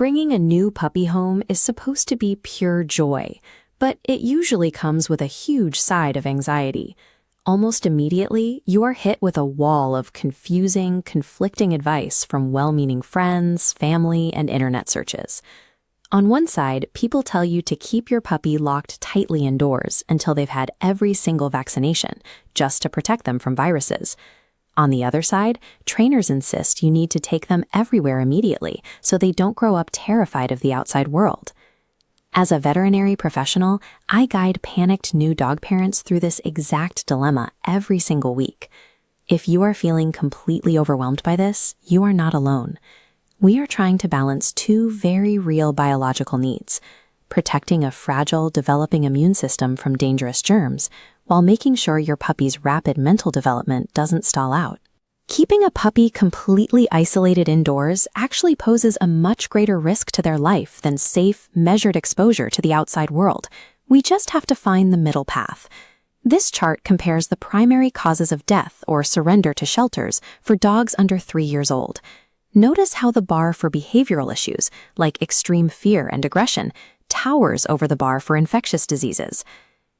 Bringing a new puppy home is supposed to be pure joy, but it usually comes with a huge side of anxiety. Almost immediately, you are hit with a wall of confusing, conflicting advice from well-meaning friends, family, and internet searches. On one side, people tell you to keep your puppy locked tightly indoors until they've had every single vaccination, just to protect them from viruses. On the other side, trainers insist you need to take them everywhere immediately so they don't grow up terrified of the outside world. As a veterinary professional, I guide panicked new dog parents through this exact dilemma every single week. If you are feeling completely overwhelmed by this, you are not alone. We are trying to balance two very real biological needs: protecting a fragile, developing immune system from dangerous germs, while making sure your puppy's rapid mental development doesn't stall out. Keeping a puppy completely isolated indoors actually poses a much greater risk to their life than safe, measured exposure to the outside world. We just have to find the middle path. This chart compares the primary causes of death or surrender to shelters for dogs under 3 years old. Notice how the bar for behavioral issues, like extreme fear and aggression, towers over the bar for infectious diseases.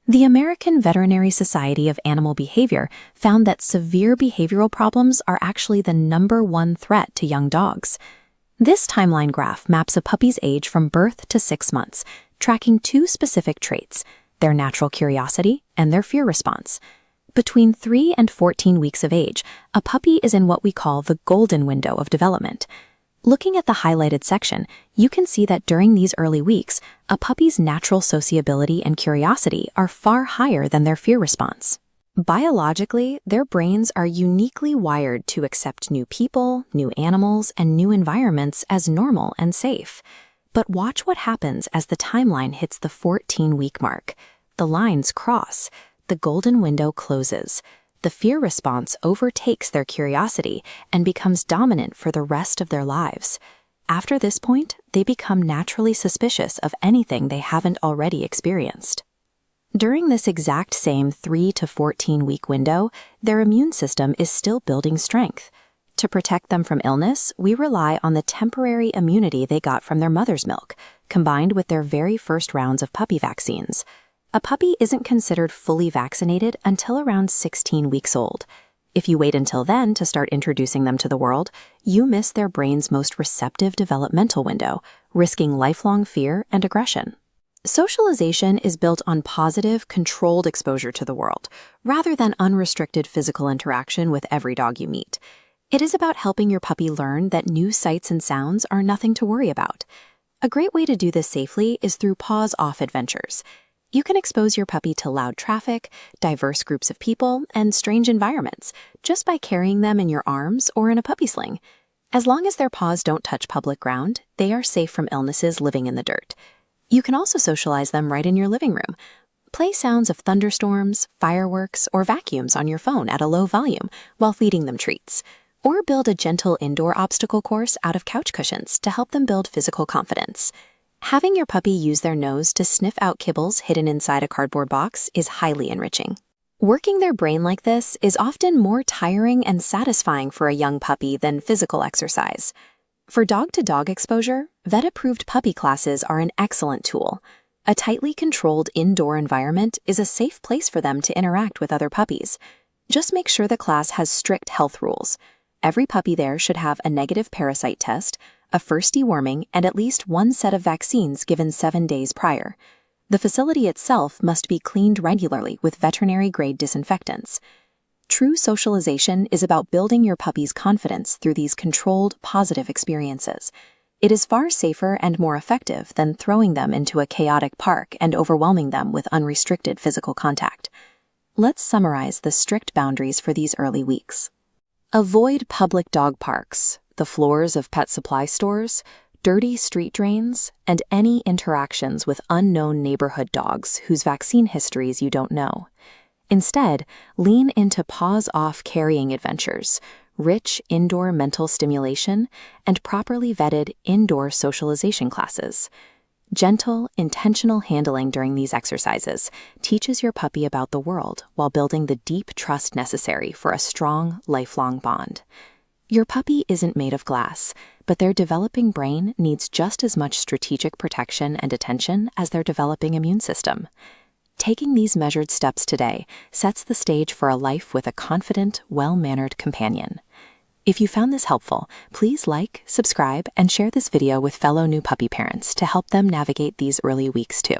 The American Veterinary Society of Animal Behavior found that severe behavioral problems are actually the #1 threat to young dogs. This timeline graph maps a puppy's age from birth to 6 months, tracking two specific traits: their natural curiosity and their fear response. Between 3 and 14 weeks of age, a puppy is in what we call the golden window of development. Looking at the highlighted section, you can see that during these early weeks, a puppy's natural sociability and curiosity are far higher than their fear response. Biologically, their brains are uniquely wired to accept new people, new animals, and new environments as normal and safe. But watch what happens as the timeline hits the 14-week mark. The lines cross. The golden window closes. The fear response overtakes their curiosity and becomes dominant for the rest of their lives. After this point, they become naturally suspicious of anything they haven't already experienced. During this exact same 3 to 14-week window, their immune system is still building strength. To protect them from illness, we rely on the temporary immunity they got from their mother's milk, combined with their very first rounds of puppy vaccines. A puppy isn't considered fully vaccinated until around 16 weeks old. If you wait until then to start introducing them to the world, you miss their brain's most receptive developmental window, risking lifelong fear and aggression. Socialization is built on positive, controlled exposure to the world, rather than unrestricted physical interaction with every dog you meet. It is about helping your puppy learn that new sights and sounds are nothing to worry about. A great way to do this safely is through paws-off adventures. You can expose your puppy to loud traffic, diverse groups of people, and strange environments just by carrying them in your arms or in a puppy sling. As long as their paws don't touch public ground, they are safe from illnesses living in the dirt. You can also socialize them right in your living room. Play sounds of thunderstorms, fireworks, or vacuums on your phone at a low volume while feeding them treats. Or build a gentle indoor obstacle course out of couch cushions to help them build physical confidence. Having your puppy use their nose to sniff out kibbles hidden inside a cardboard box is highly enriching. Working their brain like this is often more tiring and satisfying for a young puppy than physical exercise. For dog-to-dog exposure, vet-approved puppy classes are an excellent tool. A tightly controlled indoor environment is a safe place for them to interact with other puppies. Just make sure the class has strict health rules. Every puppy there should have a negative parasite test, a first deworming, and at least one set of vaccines given 7 days prior. The facility itself must be cleaned regularly with veterinary-grade disinfectants. True socialization is about building your puppy's confidence through these controlled, positive experiences. It is far safer and more effective than throwing them into a chaotic park and overwhelming them with unrestricted physical contact. Let's summarize the strict boundaries for these early weeks. Avoid public dog parks, the floors of pet supply stores, dirty street drains, and any interactions with unknown neighborhood dogs whose vaccine histories you don't know. Instead, lean into paws-off carrying adventures, rich indoor mental stimulation, and properly vetted indoor socialization classes. Gentle, intentional handling during these exercises teaches your puppy about the world while building the deep trust necessary for a strong, lifelong bond. Your puppy isn't made of glass, but their developing brain needs just as much strategic protection and attention as their developing immune system. Taking these measured steps today sets the stage for a life with a confident, well-mannered companion. If you found this helpful, please like, subscribe, and share this video with fellow new puppy parents to help them navigate these early weeks too.